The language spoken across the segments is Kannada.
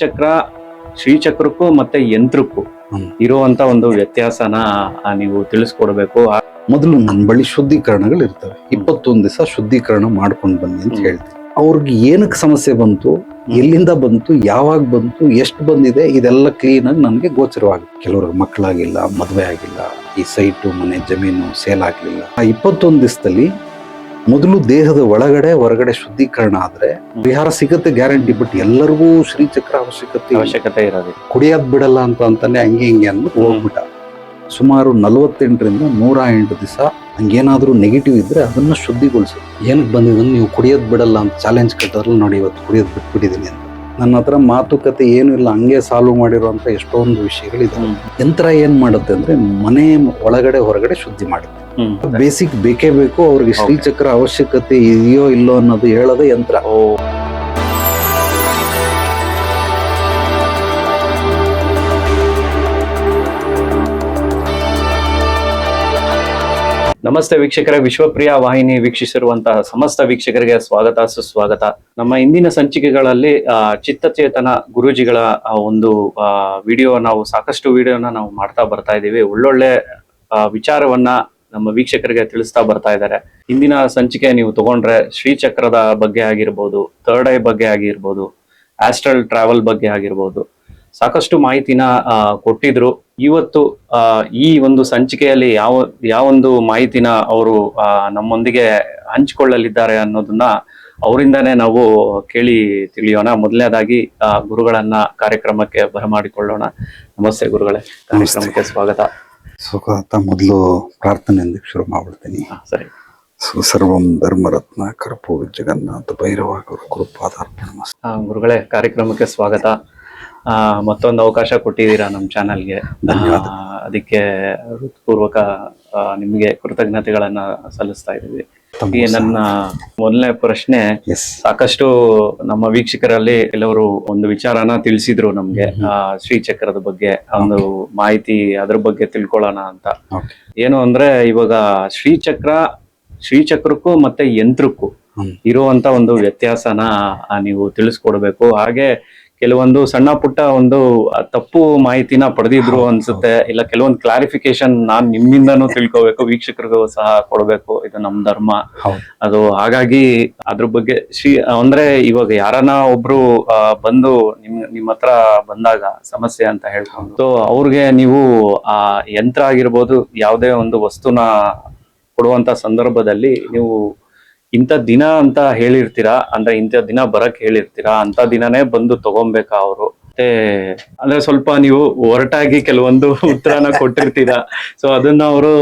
ಚಕ್ರ ಶ್ರೀಚಕ್ರಕ್ಕೂ ಮತ್ತೆ ಯಂತ್ರಕ್ಕೂ ಇರುವಂತ ಒಂದು ವ್ಯತ್ಯಾಸನ ನೀವು ತಿಳಿಸ್ಕೊಡ್ಬೇಕು. ಮೊದಲು ನನ್ನ ಬಳಿ ಶುದ್ಧೀಕರಣಗಳು ಇರ್ತವೆ. 21 ದಿವಸ ಶುದ್ಧೀಕರಣ ಮಾಡ್ಕೊಂಡು ಬನ್ನಿ ಅಂತ ಹೇಳ್ತೀನಿ. ಅವ್ರಿಗೆ ಏನಕ್ಕೆ ಸಮಸ್ಯೆ ಬಂತು, ಎಲ್ಲಿಂದ ಬಂತು, ಯಾವಾಗ ಬಂತು, ಎಷ್ಟು ಬಂದಿದೆ, ಇದೆಲ್ಲ ಕ್ಲೀನ್ ಆಗಿ ನನಗೆ ಗೋಚರವಾಗುತ್ತೆ. ಕೆಲವ್ರಿಗೆ ಮಕ್ಕಳಾಗಿಲ್ಲ, ಮದುವೆ ಆಗಿಲ್ಲ, ಈ ಸೈಟು ಮನೆ ಜಮೀನು ಸೇಲ್ ಆಗ್ಲಿಲ್ಲ. ಆ 21 ದಿವಸದಲ್ಲಿ ಮೊದಲು ದೇಹದ ಒಳಗಡೆ ಹೊರಗಡೆ ಶುದ್ಧೀಕರಣ ಆದ್ರೆ ಪರಿಹಾರ ಸಿಗತ್ತೆ ಗ್ಯಾರಂಟಿ. ಬಟ್ ಎಲ್ಲರಿಗೂ ಶ್ರೀಚಕ್ರ ಅವಶ್ಯಕತೆ ಇರೋದು. ಕುಡಿಯೋದ್ ಬಿಡಲ್ಲ ಅಂತಾನೆ ಹಂಗೆ ಹಿಂಗೆ ಅಂದ್ಬಿಟ್ಟು ಹೋಗ್ಬಿಟ್ಟ. ಸುಮಾರು 48ರಿಂದ 108 ದಿವಸ ಹಂಗೇನಾದ್ರೂ ನೆಗೆಟಿವ್ ಇದ್ರೆ ಅದನ್ನ ಶುದ್ಧಿಗೊಳಿಸು. ಏನಕ್ಕೆ ಬಂದಿದ್ದನ್ನು ನೀವು ಕುಡಿಯೋದ್ ಬಿಡಲ್ಲ ಅಂತ ಚಾಲೆಂಜ್ ಕಟ್ಟದ್ರಲ್ಲಿ ನೋಡಿ ಇವತ್ತು ಕುಡಿಯೋದ್ ಬಿಟ್ಬಿಟ್ಟಿದ್ದೀನಿ ಅಂತ. ನನ್ನ ಹತ್ರ ಮಾತುಕತೆ ಏನು ಇಲ್ಲ, ಹಂಗೆ ಸಾಲ್ವ್ ಮಾಡಿರುವಂತ ಎಷ್ಟೊಂದು ವಿಷಯಗಳಿದೆ. ಯಂತ್ರ ಏನ್ ಮಾಡುತ್ತೆ ಅಂದ್ರೆ ಮನೆ ಒಳಗಡೆ ಹೊರಗಡೆ ಶುದ್ಧಿ ಮಾಡುತ್ತೆ. ಬೇಸಿಕ್ ಬೇಕೇ ಬೇಕು. ಅವ್ರಿಗೆ ಶ್ರೀಚಕ್ರ ಅವಶ್ಯಕತೆ ಇದೆಯೋ ಇಲ್ಲೋ ಅನ್ನೋದು ಹೇಳೋದೇ ಯಂತ್ರ. ನಮಸ್ತೆ ವೀಕ್ಷಕರೇ, ವಿಶ್ವಪ್ರಿಯ ವಾಹಿನಿ ವೀಕ್ಷಿಸಿರುವಂತಹ ಸಮಸ್ತ ವೀಕ್ಷಕರಿಗೆ ಸ್ವಾಗತ ಸುಸ್ವಾಗತ. ನಮ್ಮ ಇಂದಿನ ಸಂಚಿಕೆಗಳಲ್ಲಿ ಚಿತ್ತಚೇತನ ಗುರೂಜಿಗಳ ಒಂದು ನಾವು ಸಾಕಷ್ಟು ವಿಡಿಯೋನ ನಾವು ಮಾಡ್ತಾ ಬರ್ತಾ ಇದ್ದೀವಿ. ಒಳ್ಳೊಳ್ಳೆ ವಿಚಾರವನ್ನ ನಮ್ಮ ವೀಕ್ಷಕರಿಗೆ ತಿಳಿಸ್ತಾ ಬರ್ತಾ ಇದ್ದಾರೆ. ಇಂದಿನ ಸಂಚಿಕೆ ನೀವು ತಗೊಂಡ್ರೆ ಶ್ರೀಚಕ್ರದ ಬಗ್ಗೆ ಆಗಿರ್ಬೋದು, ಥರ್ಡ್ ಐ ಬಗ್ಗೆ ಆಗಿರ್ಬೋದು, ಆಸ್ಟ್ರಲ್ ಟ್ರಾವೆಲ್ ಬಗ್ಗೆ ಆಗಿರ್ಬೋದು, ಸಾಕಷ್ಟು ಮಾಹಿತಿನ ಕೊಟ್ಟಿದ್ರು. ಇವತ್ತು ಈ ಒಂದು ಸಂಚಿಕೆಯಲ್ಲಿ ಯಾವೊಂದು ಮಾಹಿತಿನ ಅವರು ನಮ್ಮೊಂದಿಗೆ ಹಂಚಿಕೊಳ್ಳಲಿದ್ದಾರೆ ಅನ್ನೋದನ್ನ ಅವರಿಂದಾನೇ ನಾವು ಕೇಳಿ ತಿಳಿಯೋಣ. ಮೊದಲನೇದಾಗಿ ಗುರುಗಳನ್ನ ಕಾರ್ಯಕ್ರಮಕ್ಕೆ ಬರಮಾಡಿಕೊಳ್ಳೋಣ. ನಮಸ್ತೆ ಗುರುಗಳೇ, ಕಾರ್ಯಕ್ರಮಕ್ಕೆ ಸ್ವಾಗತ. ಸ್ವಾಗತ. ಮೊದಲು ಪ್ರಾರ್ಥನೆಯಿಂದ ಶುರು ಮಾಡ್ಬಿಡ್ತೀನಿ. ಸರಿ. ಸರ್ವಂ ಧರ್ಮರತ್ನ ಕರ್ಪೂರ ಜಗನ್ನಾಥ ಭೈರವ ಕೃಪಾದಾರ್ಪಣ. ಗುರುಗಳೇ, ಕಾರ್ಯಕ್ರಮಕ್ಕೆ ಸ್ವಾಗತ. ಮತ್ತೊಂದು ಅವಕಾಶ ಕೊಟ್ಟಿದ್ದೀರಾ ನಮ್ಮ ಚಾನಲ್ಗೆ, ಅದಕ್ಕೆ ಹೃತ್ಪೂರ್ವಕ ನಿಮಗೆ ಕೃತಜ್ಞತೆಗಳನ್ನ ಸಲ್ಲಿಸ್ತಾ ಇದ್ದೀವಿ. ಈ ನನ್ನ ಮೊದಲನೇ ಪ್ರಶ್ನೆ, ಸಾಕಷ್ಟು ನಮ್ಮ ವೀಕ್ಷಕರಲ್ಲಿ ಕೆಲವರು ಒಂದು ವಿಚಾರನ ತಿಳಿಸಿದ್ರು ನಮ್ಗೆ, ಶ್ರೀಚಕ್ರದ ಬಗ್ಗೆ ಒಂದು ಮಾಹಿತಿ ಅದ್ರ ಬಗ್ಗೆ ತಿಳ್ಕೊಳ್ಳೋಣ ಅಂತ. ಏನು ಅಂದ್ರೆ, ಇವಾಗ ಶ್ರೀಚಕ್ರಕ್ಕೂ ಮತ್ತೆ ಯಂತ್ರಕ್ಕೂ ಇರುವಂತ ಒಂದು ವ್ಯತ್ಯಾಸನ ನೀವು ತಿಳಿಸ್ಕೊಡ್ಬೇಕು. ಹಾಗೆ ಕೆಲವೊಂದು ಸಣ್ಣ ಪುಟ್ಟ ಒಂದು ತಪ್ಪು ಮಾಹಿತಿನ ಪಡೆದಿದ್ರು ಅನ್ಸುತ್ತೆ, ಇಲ್ಲ ಕೆಲವೊಂದು ಕ್ಲಾರಿಫಿಕೇಶನ್ ನಾನ್ ನಿಮ್ಮಿಂದನೂ ತಿಳ್ಕೊಬೇಕು, ವೀಕ್ಷಕರಿಗೂ ಸಹ ಕೊಡ್ಬೇಕು. ಇದು ನಮ್ ಧರ್ಮ ಅದು. ಹಾಗಾಗಿ ಅದ್ರ ಬಗ್ಗೆ ಅಂದ್ರೆ ಇವಾಗ ಯಾರನ್ನ ಒಬ್ರು ಬಂದು ನಿಮ್ಮ ಹತ್ರ ಬಂದಾಗ ಸಮಸ್ಯೆ ಅಂತ ಹೇಳ್ಕೊಂಡು ಅವ್ರಿಗೆ ನೀವು ಆ ಯಂತ್ರ ಆಗಿರ್ಬೋದು, ಯಾವುದೇ ಒಂದು ವಸ್ತುನ ಕೊಡುವಂತ ಸಂದರ್ಭದಲ್ಲಿ ನೀವು ಇಂಥ ದಿನ ಅಂತ ಹೇಳಿರ್ತೀರಾ, ಅಂದ್ರೆ ಇಂಥ ದಿನ ಬರಕ್ ಹೇಳಿರ್ತೀರಾ, ಅಂತ ದಿನನೇ ಬಂದು ತಗೊಂಬೇಕಾ ಅವರು? ಮತ್ತೆ ಅಂದ್ರೆ ಸ್ವಲ್ಪ ನೀವು ಹೊರಟಾಗಿ ಕೆಲವೊಂದು ಉತ್ತರನ ಕೊಟ್ಟಿರ್ತೀರಾ, ಸೊ ಅದನ್ನ ಅವರು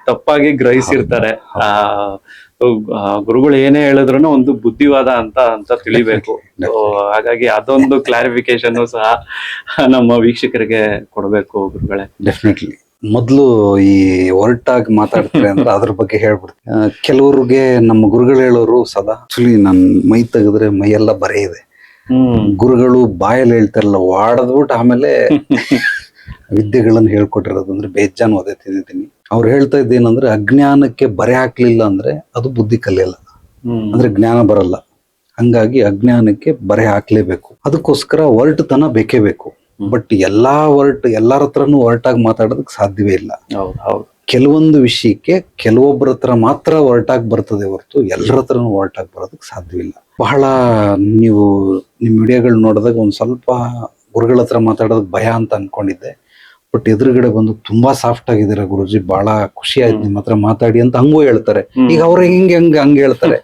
ತಪ್ಪಾಗಿ ಗ್ರಹಿಸಿರ್ತಾರೆ. ಗುರುಗಳು ಏನೇ ಹೇಳಿದ್ರು ಒಂದು ಬುದ್ಧಿವಾದ ಅಂತ ತಿಳಿಬೇಕು. ಹಾಗಾಗಿ ಅದೊಂದು ಕ್ಲಾರಿಫಿಕೇಶನ್ ಸಹ ನಮ್ಮ ವೀಕ್ಷಕರಿಗೆ ಕೊಡ್ಬೇಕು ಗುರುಗಳೇ. ಡೆಫಿನೆಟ್ಲಿ. ಮೊದಲು ಈ ಹೊರಟಾಗಿ ಮಾತಾಡ್ತಾರೆ ಅಂದ್ರೆ ಅದ್ರ ಬಗ್ಗೆ ಹೇಳ್ಬಿಡ್ತೀನಿ. ಕೆಲವ್ರಿಗೆ ನಮ್ಮ ಗುರುಗಳು ಹೇಳೋರು ಸದಾ ಆಕ್ಚುಲಿ ನನ್ ಮೈ ತೆಗೆದ್ರೆ ಮೈಯೆಲ್ಲ ಬರೇ ಇದೆ. ಗುರುಗಳು ಬಾಯಲ್ಲಿ ಹೇಳ್ತಾರಲ್ಲ, ವಾಡದ್ಬಿಟ್ಟು ಆಮೇಲೆ ವಿದ್ಯೆಗಳನ್ನ ಹೇಳ್ಕೊಟ್ಟಿರೋದು ಅಂದ್ರೆ ಬೇಜಾನ್ ಓದಿದ್ದೀನಿ. ಅವ್ರು ಹೇಳ್ತಾ ಇದ್ದೇನಂದ್ರೆ, ಅಜ್ಞಾನಕ್ಕೆ ಬರೆ ಹಾಕ್ಲಿಲ್ಲ ಅಂದ್ರೆ ಅದು ಬುದ್ಧಿ ಕಲಿಯಲ್ಲ, ಅಂದ್ರೆ ಜ್ಞಾನ ಬರಲ್ಲ. ಹಂಗಾಗಿ ಅಜ್ಞಾನಕ್ಕೆ ಬರೆ ಹಾಕ್ಲೇಬೇಕು. ಅದಕ್ಕೋಸ್ಕರ ಹೊರಟುತನ ಬೇಕೇ ಬೇಕು. ಬಟ್ ಎಲ್ಲಾರ ಹತ್ರನೂ ಹೊರಟಾಗಿ ಮಾತಾಡೋದಕ್ಕೆ ಸಾಧ್ಯವೇ ಇಲ್ಲ. ಕೆಲವೊಂದು ವಿಷಯಕ್ಕೆ ಕೆಲವೊಬ್ಬರ ಹತ್ರ ಮಾತ್ರ ಹೊರಟಾಗಿ ಬರ್ತದೆ ಹೊರತು ಎಲ್ಲರ ಹತ್ರನೂ ಹೊರಟಾಗಿ ಬರೋದಕ್ಕೆ ಸಾಧ್ಯವಿಲ್ಲ. ಬಹಳ ನೀವು ನಿಮ್ ವಿಡಿಯೋಗಳು ನೋಡಿದಾಗ ಒಂದ್ ಸ್ವಲ್ಪ ಗುರುಗಳ ಹತ್ರ ಮಾತಾಡೋದಕ್ಕೆ ಭಯ ಅಂತ ಅನ್ಕೊಂಡಿದ್ದೆ. ಬಟ್ ಎದುರುಗಡೆ ಬಂದು ತುಂಬಾ ಸಾಫ್ಟ್ ಆಗಿದ್ದೀರಾ ಗುರುಜಿ, ಬಹಳ ಖುಷಿ ಆಯ್ತು ನಿಮ್ ಹತ್ರ ಮಾತಾಡಿ ಅಂತ ಹಂಗೂ ಹೇಳ್ತಾರೆ. ಈಗ ಅವ್ರ ಹಂಗೆ ಹೇಳ್ತಾರೆ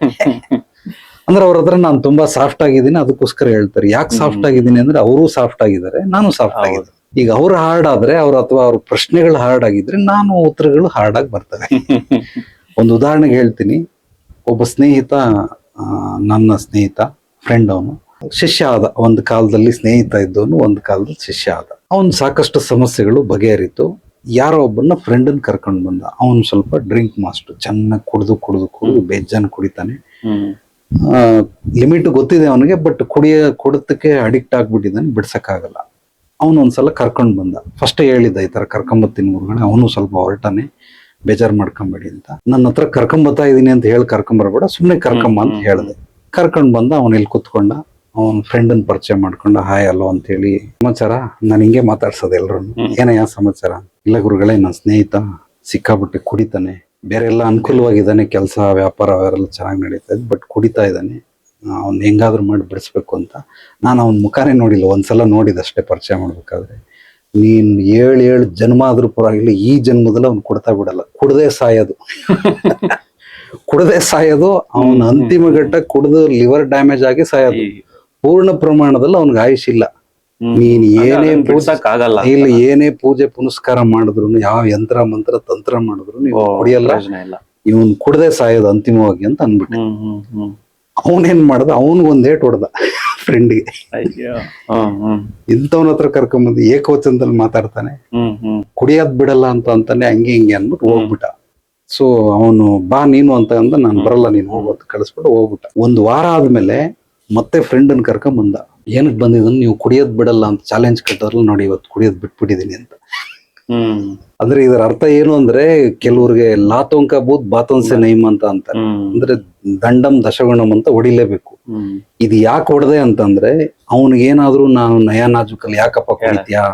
ಅಂದ್ರೆ ಅವ್ರ ಹತ್ರ ನಾನು ತುಂಬಾ ಸಾಫ್ಟ್ ಆಗಿದ್ದೀನಿ, ಅದಕ್ಕೋಸ್ಕರ ಹೇಳ್ತಾರೆ. ಯಾಕೆ ಸಾಫ್ಟ್ ಆಗಿದ್ದೀನಿ ಅಂದ್ರೆ ಅವರು ಸಾಫ್ಟ್ ಆಗಿದ್ದಾರೆ, ನಾನು ಸಾಫ್ಟ್ ಆಗಿದ್ದೀನಿ. ಈಗ ಅವ್ರು ಹಾರ್ಡ್ ಆದ್ರೆ ಅಥವಾ ಅವ್ರ ಪ್ರಶ್ನೆಗಳು ಹಾರ್ಡ್ ಆಗಿದ್ರೆ ನಾನು ಉತ್ತರಗಳು ಹಾರ್ಡ್ ಆಗಿ ಬರ್ತವೆ. ಒಂದು ಉದಾಹರಣೆಗೆ ಹೇಳ್ತೀನಿ. ಒಬ್ಬ ಸ್ನೇಹಿತ, ನನ್ನ ಸ್ನೇಹಿತ ಫ್ರೆಂಡ್, ಅವನು ಶಿಷ್ಯ ಆದ. ಒಂದು ಕಾಲದಲ್ಲಿ ಸ್ನೇಹಿತ ಇದ್ದವನು ಒಂದು ಕಾಲದಲ್ಲಿ ಶಿಷ್ಯ ಆದ. ಅವನು ಸಾಕಷ್ಟು ಸಮಸ್ಯೆಗಳು ಬಗೆಹರಿತು. ಯಾರೋ ಒಬ್ಬನ ಫ್ರೆಂಡನ್ ಕರ್ಕೊಂಡು ಬಂದ. ಅವನು ಸ್ವಲ್ಪ ಡ್ರಿಂಕ್ ಮಾಸ್ಟರ್, ಚೆನ್ನಾಗಿ ಕುಡಿದು ಬೇಜಾನ್ ಕುಡಿತಾನೆ. ಲಿಮಿಟ್ ಗೊತ್ತಿದೆ ಅವನಿಗೆ, ಬಟ್ ಕುಡಿತಕ್ಕೆ ಅಡಿಕ್ಟ್ ಆಗ್ಬಿಟ್ಟಿದ್ದಾನೆ, ಬಿಡ್ಸಕ್ಕಾಗಲ್ಲ. ಅವನು ಒಂದ್ಸಲ ಕರ್ಕೊಂಡ್ ಬಂದ. ಫಸ್ಟ್ ಹೇಳಿದ್ದ, ಈ ತರ ಕರ್ಕೊಂಬತ್ತೀನಿ ಗುರುಗಳೇ. ಅವನು ಸ್ವಲ್ಪ ಹೊರಟಾನೆ, ಬೇಜಾರ್ ಮಾಡ್ಕೊಂಬೇಡಿ ಅಂತ. ನನ್ನ ಹತ್ರ ಕರ್ಕೊಂಬತ್ತಾ ಇದೀನಿ ಅಂತ ಹೇಳಿ ಕರ್ಕೊಂಬರ್ಬೇಡ, ಸುಮ್ನೆ ಕರ್ಕೊಂಬ ಅಂತ ಹೇಳ್ದೆ. ಕರ್ಕೊಂಡ್ ಬಂದ. ಅವನ ಇಲ್ಲಿ ಕುತ್ಕೊಂಡ. ಅವನ ಫ್ರೆಂಡನ್ ಪರಿಚಯ ಮಾಡ್ಕೊಂಡು ಹಾಯ್ ಅಲ್ಲೋ ಅಂತ ಹೇಳಿ ಸಮಾಚಾರ ನಾನು ಹಿಂಗೆ ಮಾತಾಡ್ಸೋದು ಎಲ್ರು ಏನಯ್ಯ ಸಮಾಚಾರ, ಇಲ್ಲ ಗುರುಗಳೇ ನನ್ನ ಸ್ನೇಹಿತ ಸಿಕ್ಕಾಬಿಟ್ಟೆ ಕುಡಿತಾನೆ, ಬೇರೆ ಎಲ್ಲ ಅನುಕೂಲವಾಗಿದ್ದಾನೆ, ಕೆಲಸ ವ್ಯಾಪಾರ ಅವೆಲ್ಲ ಚೆನ್ನಾಗಿ ನಡೀತಾ ಇದೆ, ಬಟ್ ಕುಡಿತಾ ಇದ್ದಾನೆ, ಅವ್ನು ಹೆಂಗಾದ್ರೂ ಮಾಡಿ ಬಿಡಿಸ್ಬೇಕು ಅಂತ. ನಾನು ಅವನ ಮುಖಾನೇ ನೋಡಿಲ್ಲ, ಒಂದ್ಸಲ ನೋಡಿದಷ್ಟೇ ಪರಿಚಯ ಮಾಡ್ಬೇಕಾದ್ರೆ. ನೀನ್ 7 ಜನ್ಮ ಆದ್ರೂ ಪರವಾಗಿಲ್ಲ, ಈ ಜನ್ಮದಲ್ಲಿ ಅವ್ನು ಕೊಡ್ತಾ ಬಿಡಲ್ಲ, ಕುಡ್ದೇ ಸಾಯೋದು ಕುಡ್ದೇ ಸಾಯೋದು, ಅವನ ಅಂತಿಮ ಘಟ್ಟ ಕುಡ್ದು ಲಿವರ್ ಡ್ಯಾಮೇಜ್ ಆಗಿ ಸಾಯೋದು. ಪೂರ್ಣ ಪ್ರಮಾಣದಲ್ಲಿ ಅವ್ನಿಗೆ ಆಯುಷ್ ಇಲ್ಲ. ನೀನ್ ಏನೇ ಆಗಲ್ಲ, ಇಲ್ಲ ಏನೇ ಪೂಜೆ ಪುನಸ್ಕಾರ ಮಾಡಿದ್ರು, ಯಾವ ಯಂತ್ರ ಮಂತ್ರ ತಂತ್ರ ಮಾಡಿದ್ರು ನೀವು ಕುಡಿಯಲ್ಲ, ಇವನ್ ಕುಡ್ದೇ ಸಾಯೋದು ಅಂತಿಮವಾಗಿ ಅಂತ ಅನ್ಬಿಟ್ಟೆ. ಅವನೇನ್ ಮಾಡ್ದ, ಅವನ್ಗೊಂದ್ ಏಟ್ ಹೊಡ್ದ ಫ್ರೆಂಡ್ಗೆ. ಇಂಥವನ ಹತ್ರ ಕರ್ಕೊಂಬಂದು ಏಕವಚನದಲ್ಲಿ ಮಾತಾಡ್ತಾನೆ, ಕುಡಿಯೋದ್ ಬಿಡಲ್ಲ ಅಂತಾನೆ, ಹಂಗೆ ಹಿಂಗೆ ಅನ್ಬಿಟ್ಟು ಹೋಗ್ಬಿಟ್ಟ. ಸೊ ಅವನು ಬಾ ನೀನು ಅಂತ ಅಂದ, ನಾನು ಬರಲ್ಲ ನೀನು ಹೋಗೋದು ಕಳಿಸ್ಬಿಟ್ಟು ಹೋಗ್ಬಿಟ್ಟ. 1 ವಾರ ಆದ್ಮೇಲೆ ಮತ್ತೆ ಫ್ರೆಂಡನ್ ಕರ್ಕೊಂಬಂದ. ಏನಕ್ಕೆ ಬಂದಿದ್ದನ್ನು, ನೀವು ಕುಡಿಯೋದ್ ಬಿಡಲ್ಲ ಅಂತ ಚಾಲೆಂಜ್ ಕಟ್ಟದ್ರಲ್ಲ ನೋಡಿ, ಇವತ್ತು ಕುಡಿಯೋದ್ ಬಿಟ್ಬಿಟ್ಟಿದೀನಿ ಅಂತ. ಅಂದ್ರೆ ಇದರ ಅರ್ಥ ಏನು ಅಂದ್ರೆ, ಕೆಲವ್ರಿಗೆ ಲಾತೋಂಕ ಬೂತ್ ಬಾತೋನ್ಸೆ ನೈಮ್ ಅಂತ ಅಂತಾರೆ. ಅಂದ್ರೆ ದಂಡಂ ದಶಗುಣಂ ಅಂತ ಹೊಡಿಲೇಬೇಕು. ಇದು ಯಾಕೆ ಹೊಡೆದೆ ಅಂತಂದ್ರೆ, ಅವನಿಗೇನಾದ್ರೂ ನಾನು ನಯ ನಾಜುಕಲ್ಲಿ ಯಾಕಪ್ಪ ಕುಡಿತೀಯಾ,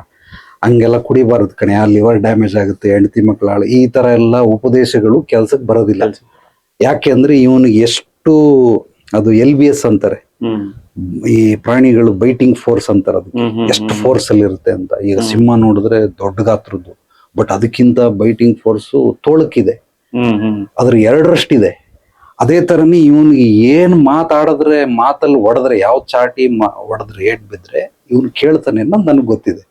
ಹಂಗೆಲ್ಲ ಕುಡಿಬಾರದು ಕಣೆ, ಆ ಲಿವರ್ ಡ್ಯಾಮೇಜ್ ಆಗುತ್ತೆ, ಹೆಂಡತಿ ಮಕ್ಕಳು, ಈ ತರ ಎಲ್ಲ ಉಪದೇಶಗಳು ಕೆಲ್ಸಕ್ಕೆ ಬರೋದಿಲ್ಲ. ಯಾಕೆ ಅಂದ್ರೆ ಇವನಿಗೆ ಎಷ್ಟು, ಅದು LBS ಅಂತಾರೆ, ಈ ಪ್ರಾಣಿಗಳು ಬೈಟಿಂಗ್ ಫೋರ್ಸ್ ಅಂತಾರೆ, ಅದು ಎಷ್ಟು ಫೋರ್ಸ್ ಅಲ್ಲಿ ಇರುತ್ತೆ ಅಂತ. ಈಗ ಸಿಂಹ ನೋಡಿದ್ರೆ ದೊಡ್ಡ ಗಾತ್ರದ್ದು, ಬಟ್ ಅದಕ್ಕಿಂತ ಬೈಟಿಂಗ್ ಫೋರ್ಸ್ ತೋಳಕ್ಕಿದೆ, ಅದ್ರ 2ರಷ್ಟಿದೆ. ಅದೇ ತರನೇ ಇವನಿಗೆ ಏನ್ ಮಾತಾಡಿದ್ರೆ, ಮಾತಲ್ಲಿ ಹೊಡೆದ್ರೆ, ಯಾವ ಚಾಟಿ ಹೊಡೆದ್ರೆ ಏಟ್ ಬಿದ್ರೆ ಇವನು ಕೇಳ್ತಾನೆ ಅನ್ನೋದು ನನಗೆ ಗೊತ್ತಿದೆ.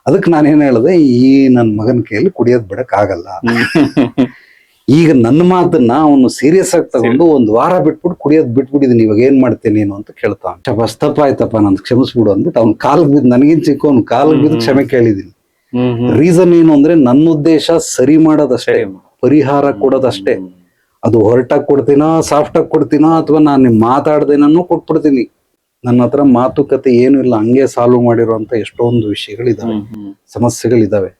ಅದಕ್ಕೆ ನಾನೇನ್ ಹೇಳ್ದೆ, ಈ ನನ್ನ ಮಗನ ಕೈಯಲ್ಲಿ ಕುಡಿಯೋದ್ ಬಿಡಕ್ ಆಗಲ್ಲ. ಈಗ ನನ್ನ ಮಾತನ್ನ ಅವನು ಸೀರಿಯಸ್ ಆಗಿ ತಗೊಂಡು 1 ವಾರ ಬಿಟ್ಬಿಟ್ಟು ಕುಡಿಯೋದ್ ಬಿಟ್ಬಿಟ್ಟಿದೀನಿ, ಇವಾಗ ಏನ್ ಮಾಡ್ತೇನೆ ನೀನು ಅಂತ ಕೇಳ್ತಾನ. ಶಬಾಸ್ ತಪ್ಪಾಯ್ತಪ್ಪ, ನನ್ ಕ್ಷಮಿಸ್ಬಿಡು ಅಂದ್ಬಿಟ್ಟು ಅವ್ನ ಕಾಲಿಗೆ ಬಿದ್ದು, ನನಗಿನ್ ಚಿಕ್ಕವನ್ ಕಾಲಿಗೆ ಬಿದ್ದು ಕ್ಷಮೆ ಕೇಳಿದೀನಿ. ರೀಸನ್ ಏನು ಅಂದ್ರೆ, ನನ್ನ ಉದ್ದೇಶ ಸರಿ ಮಾಡೋದಷ್ಟೇ, ಪರಿಹಾರ ಕೊಡೋದಷ್ಟೇ. ಅದು ಹೊರಟಾಗಿ ಕೊಡ್ತೀನೋ, ಸಾಫ್ಟ್ ಆಗಿ ಕೊಡ್ತೀನೋ, ಅಥವಾ ನಾನು ಮಾತಾಡ್ದೇನೂ ಕೊಟ್ಬಿಡ್ತೀನಿ. ನನ್ನ ಹತ್ರ ಮಾತುಕತೆ ಏನು ಇಲ್ಲ, ಹಂಗೆ ಸಾಲ್ವ್ ಮಾಡಿರುವಂತ ಎಷ್ಟೊಂದು ವಿಷಯಗಳಿದಾವೆ, ಸಮಸ್ಯೆಗಳಿದಾವೆ.